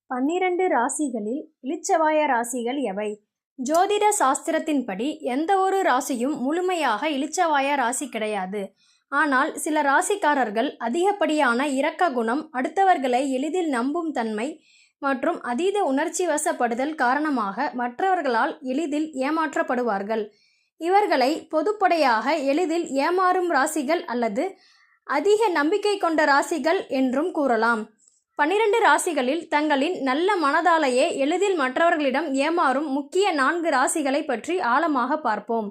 12 ராசிகளில் இளிச்சவாய ராசிகள் எவை? ஜோதிட சாஸ்திரத்தின்படி எந்த ஒரு ராசியும் முழுமையாக இளிச்சவாய ராசி கிடையாது. ஆனால் சில ராசிக்காரர்கள் அதிகப்படியான இரக்க குணம், அடுத்தவர்களை எளிதில் நம்பும் தன்மை மற்றும் அதீத உணர்ச்சி வசப்படுதல் காரணமாக மற்றவர்களால் எளிதில் ஏமாற்றப்படுவார்கள். இவர்களை பொதுப்படையாக எளிதில் ஏமாறும் ராசிகள் அல்லது அதிக நம்பிக்கை கொண்ட ராசிகள் என்றும் கூறலாம். 12 ராசிகளில் தங்களின் நல்ல மனதாலேயே எளிதில் மற்றவர்களிடம் ஏமாறும் முக்கிய 4 ராசிகளை பற்றி ஆழமாக பார்ப்போம்.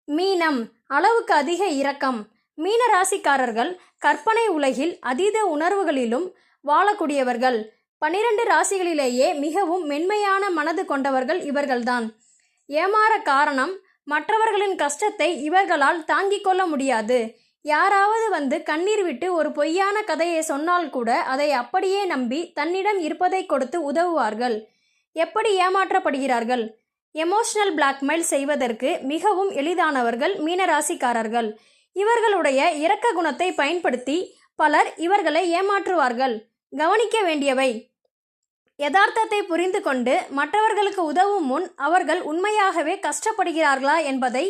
மீனம். அளவுக்கு அதிக இரக்கம். மீன ராசிக்காரர்கள் கற்பனை உலகில் அதீத உணர்வுகளிலும் வாழக்கூடியவர்கள். 12 ராசிகளிலேயே மிகவும் மென்மையான மனது கொண்டவர்கள் இவர்கள்தான். ஏமாற காரணம், மற்றவர்களின் கஷ்டத்தை இவர்களால் தாங்கிக் கொள்ள முடியாது. யாராவது வந்து கண்ணீர் விட்டு ஒரு பொய்யான கதையை சொன்னால் கூட அதை அப்படியே நம்பி தன்னிடம் இருப்பதை கொடுத்து உதவுவார்கள். எப்படி ஏமாற்றப்படுகிறார்கள்? எமோஷனல் பிளாக்மெயில் செய்வதற்கு மிகவும் எளிதானவர்கள் மீனராசிக்காரர்கள். இவர்களுடைய இரக்க குணத்தை பயன்படுத்தி பலர் இவர்களை ஏமாற்றுவார்கள். கவனிக்க வேண்டியவை: யதார்த்தத்தை புரிந்து கொண்டு மற்றவர்களுக்கு உதவும் முன் அவர்கள் உண்மையாகவே கஷ்டப்படுகிறார்களா என்பதை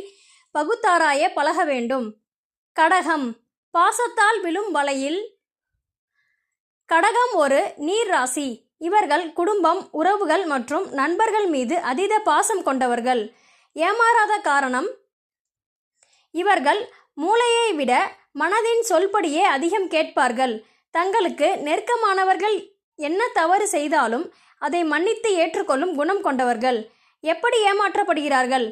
பகுத்தாராய பழக வேண்டும். கடகம். பாசத்தால் விழும் வலையில். கடகம் ஒரு நீர் ராசி. இவர்கள் குடும்பம், உறவுகள் மற்றும் நண்பர்கள் மீது அதீத பாசம் கொண்டவர்கள். ஏமாறாத காரணம், இவர்கள் மூளையை விட மனதின் சொல்படியே அதிகம் கேட்பார்கள். தங்களுக்கு நெருக்கமானவர்கள் என்ன தவறு செய்தாலும் அதை மன்னித்து ஏற்றுக்கொள்ளும் குணம் கொண்டவர்கள். எப்படி ஏமாற்றப்படுகிறார்கள்?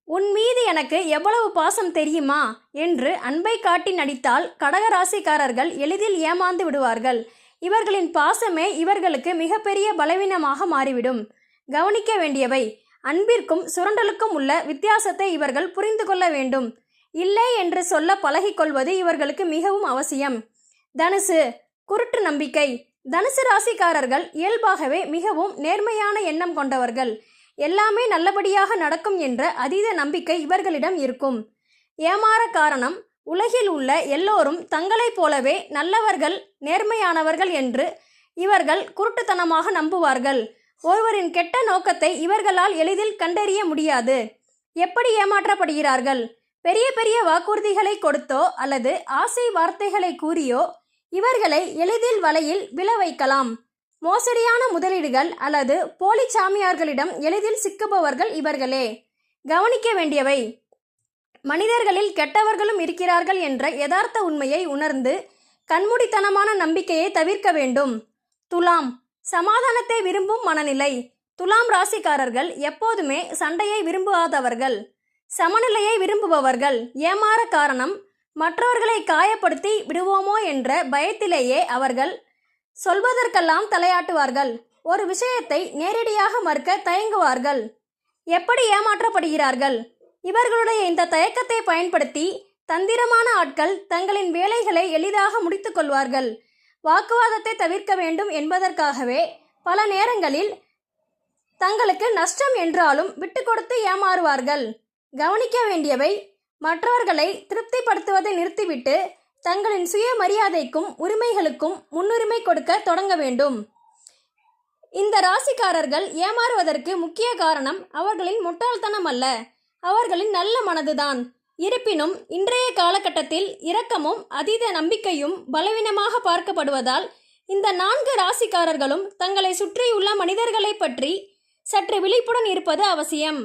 உன் மீது எனக்கு எவ்வளவு பாசம் தெரியுமா என்று அன்பை காட்டி நடித்தால் கடகராசிக்காரர்கள் எளிதில் ஏமாந்து விடுவார்கள். இவர்களின் பாசமே இவர்களுக்கு மிகப்பெரிய பலவீனமாக மாறிவிடும். கவனிக்க வேண்டியவை: அன்பிற்கும் சுரண்டலுக்கும் உள்ள வித்தியாசத்தை இவர்கள் புரிந்து கொள்ள வேண்டும். இல்லை என்று சொல்ல பழகிக்கொள்வது இவர்களுக்கு மிகவும் அவசியம். தனுசு. குருட்டு நம்பிக்கை. தனுசு ராசிக்காரர்கள் இயல்பாகவே மிகவும் நேர்மையான எண்ணம் கொண்டவர்கள். எல்லாமே நல்லபடியாக நடக்கும் என்ற அதீத நம்பிக்கை இவர்களிடம் இருக்கும். ஏமாற காரணம், உலகில் உள்ள எல்லோரும் தங்களைப் போலவே நல்லவர்கள், நேர்மையானவர்கள் என்று இவர்கள் குருட்டுத்தனமாக நம்புவார்கள். ஒருவரின் கெட்ட நோக்கத்தை இவர்களால் எளிதில் கண்டறிய முடியாது. எப்படி ஏமாற்றப்படுகிறார்கள்? பெரிய பெரிய வாக்குறுதிகளை கொடுத்தோ அல்லது ஆசை வார்த்தைகளை கூறியோ இவர்களை எளிதில் வலையில் விழ வைக்கலாம். மோசடியான முதலீடுகள் அல்லது போலி சாமியார்களிடம் எளிதில் சிக்குபவர்கள் இவர்களே. கவனிக்க வேண்டியவை: மனிதர்களில் கெட்டவர்களும் இருக்கிறார்கள் என்ற யதார்த்த உண்மையை உணர்ந்து கண்மூடித்தனமான நம்பிக்கையை தவிர்க்க வேண்டும். துலாம். சமாதானத்தை விரும்பும் மனநிலை. துலாம் ராசிக்காரர்கள் எப்போதுமே சண்டையை விரும்பாதவர்கள், சமநிலையை விரும்புபவர்கள். ஏமாற காரணம், மற்றவர்களை காயப்படுத்தி விடுவோமோ என்ற பயத்திலேயே அவர்கள் சொல்வதற்கெல்லாம் தலையாட்டுவார்கள். ஒரு விஷயத்தை நேரடியாக மறுக்க தயங்குவார்கள். எப்படி ஏமாற்றப்படுகிறார்கள்? இவர்களுடைய இந்த தயக்கத்தை பயன்படுத்தி தந்திரமான ஆட்கள் தங்களின் வேலைகளை எளிதாக முடித்து கொள்வார்கள். வாக்குவாதத்தை தவிர்க்க வேண்டும் என்பதற்காகவே பல நேரங்களில் தங்களுக்கு நஷ்டம் என்றாலும் விட்டு கொடுத்து ஏமாறுவார்கள். கவனிக்க வேண்டியவை: மற்றவர்களை திருப்திப்படுத்துவதை நிறுத்திவிட்டு தங்களின் சுயமரியாதைக்கும் உரிமைகளுக்கும் முன்னுரிமை கொடுக்க தொடங்க வேண்டும். இந்த ராசிக்காரர்கள் ஏமாறுவதற்கு முக்கிய காரணம் அவர்களின் முட்டாள்தனம் அல்ல, அவர்களின் நல்ல மனதுதான். இருப்பினும் இன்றைய காலகட்டத்தில் இரக்கமும் அதீத நம்பிக்கையும் பலவீனமாக பார்க்கப்படுவதால் இந்த 4 ராசிக்காரர்களும் தங்களை சுற்றியுள்ள மனிதர்களை பற்றி சற்று விழிப்புடன் இருப்பது அவசியம்.